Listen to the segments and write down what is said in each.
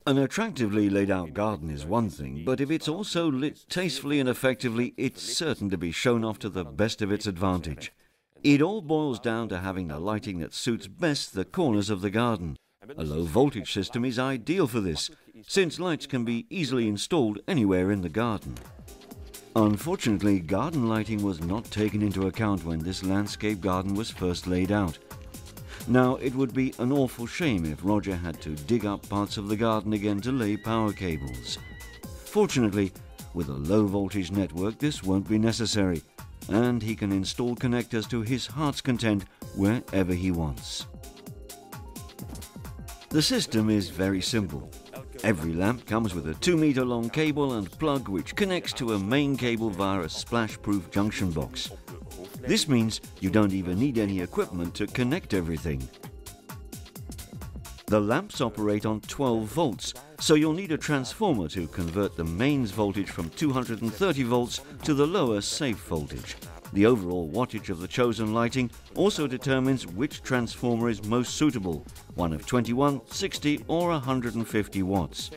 An attractively laid out garden is one thing, but if it's also lit tastefully and effectively, it's certain to be shown off to the best of its advantage. It all boils down to having the lighting that suits best the corners of the garden. A low voltage system is ideal for this, since lights can be easily installed anywhere in the garden. Unfortunately, garden lighting was not taken into account when this landscape garden was first laid out. Now, it would be an awful shame if Roger had to dig up parts of the garden again to lay power cables. Fortunately, with a low voltage network, this won't be necessary, and he can install connectors to his heart's content wherever he wants. The system is very simple. Every lamp comes with a 2-meter long cable and plug which connects to a main cable via a splash-proof junction box. This means you don't even need any equipment to connect everything. The lamps operate on 12 volts, so you'll need a transformer to convert the mains voltage from 230 volts to the lower safe voltage. The overall wattage of the chosen lighting also determines which transformer is most suitable, one of 21, 60 or 150 watts.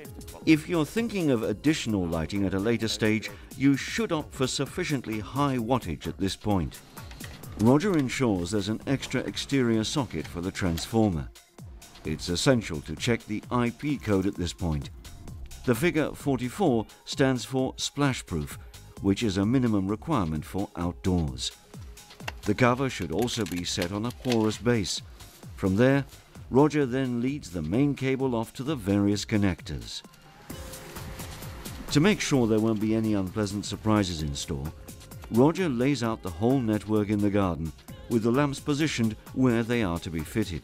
If you're thinking of additional lighting at a later stage, you should opt for sufficiently high wattage at this point. Roger ensures there's an extra exterior socket for the transformer. It's essential to check the IP code at this point. The figure 44 stands for splash-proof, which is a minimum requirement for outdoors. The cover should also be set on a porous base. From there, Roger then leads the main cable off to the various connectors. To make sure there won't be any unpleasant surprises in store, Roger lays out the whole network in the garden, with the lamps positioned where they are to be fitted.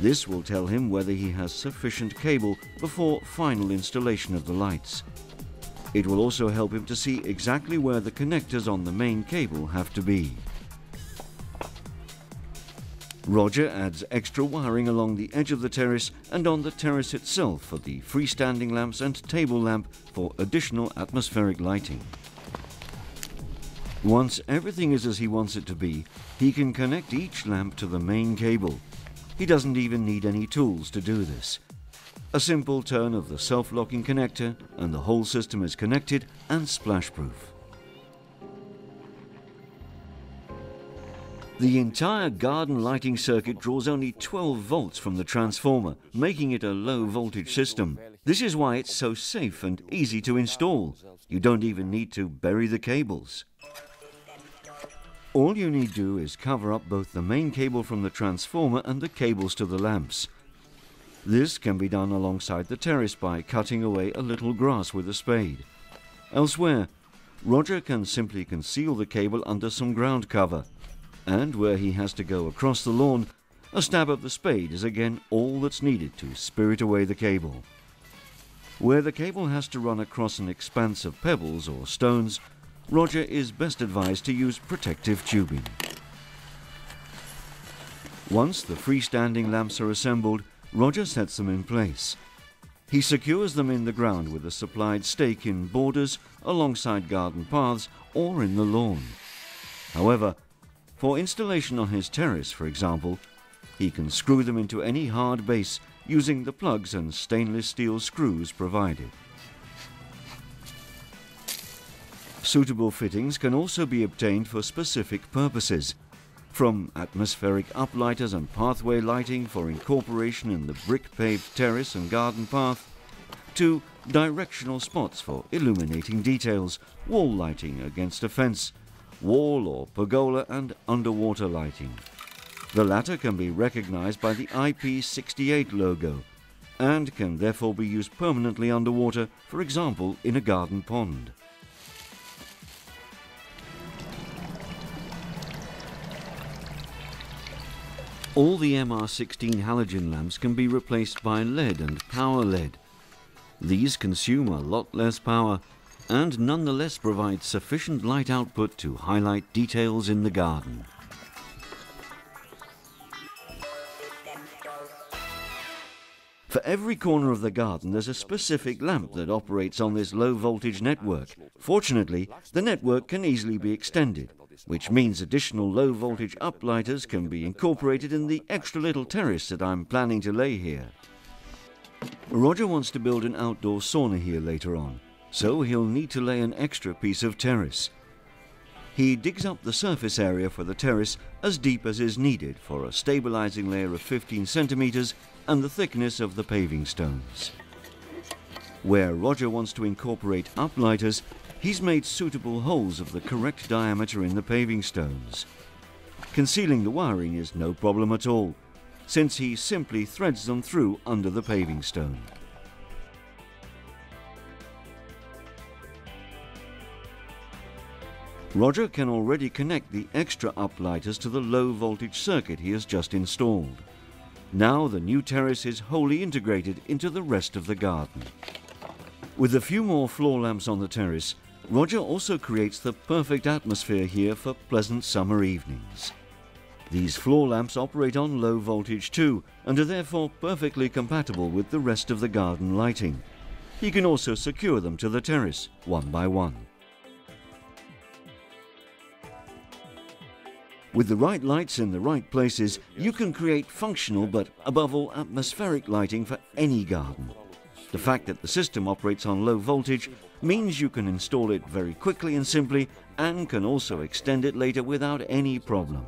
This will tell him whether he has sufficient cable before final installation of the lights. It will also help him to see exactly where the connectors on the main cable have to be. Roger adds extra wiring along the edge of the terrace and on the terrace itself for the freestanding lamps and table lamp for additional atmospheric lighting. Once everything is as he wants it to be, he can connect each lamp to the main cable. He doesn't even need any tools to do this. A simple turn of the self-locking connector and the whole system is connected and splash-proof. The entire garden lighting circuit draws only 12 volts from the transformer, making it a low voltage system. This is why it's so safe and easy to install. You don't even need to bury the cables. All you need to do is cover up both the main cable from the transformer and the cables to the lamps. This can be done alongside the terrace by cutting away a little grass with a spade. Elsewhere, Roger can simply conceal the cable under some ground cover, and where he has to go across the lawn, a stab of the spade is again all that's needed to spirit away the cable. Where the cable has to run across an expanse of pebbles or stones, Roger is best advised to use protective tubing. Once the freestanding lamps are assembled, Roger sets them in place. He secures them in the ground with a supplied stake in borders, alongside garden paths, or in the lawn. However, for installation on his terrace, for example, he can screw them into any hard base using the plugs and stainless steel screws provided. Suitable fittings can also be obtained for specific purposes, from atmospheric uplighters and pathway lighting for incorporation in the brick-paved terrace and garden path, to directional spots for illuminating details, wall lighting against a fence, wall or pergola and underwater lighting. The latter can be recognized by the IP68 logo and can therefore be used permanently underwater, for example in a garden pond. All the MR16 halogen lamps can be replaced by LED and power LED. These consume a lot less power and nonetheless provide sufficient light output to highlight details in the garden. For every corner of the garden there's a specific lamp that operates on this low voltage network. Fortunately, the network can easily be extended, which means additional low voltage uplighters can be incorporated in the extra little terrace that I'm planning to lay here. Roger wants to build an outdoor sauna here later on, so he'll need to lay an extra piece of terrace. He digs up the surface area for the terrace as deep as is needed for a stabilizing layer of 15 centimeters and the thickness of the paving stones. Where Roger wants to incorporate uplighters, he's made suitable holes of the correct diameter in the paving stones. Concealing the wiring is no problem at all, since he simply threads them through under the paving stone. Roger can already connect the extra uplighters to the low voltage circuit he has just installed. Now the new terrace is wholly integrated into the rest of the garden. With a few more floor lamps on the terrace, Roger also creates the perfect atmosphere here for pleasant summer evenings. These floor lamps operate on low voltage too, and are therefore perfectly compatible with the rest of the garden lighting. He can also secure them to the terrace, one by one. With the right lights in the right places, you can create functional but above all atmospheric lighting for any garden. The fact that the system operates on low voltage means you can install it very quickly and simply, and can also extend it later without any problem.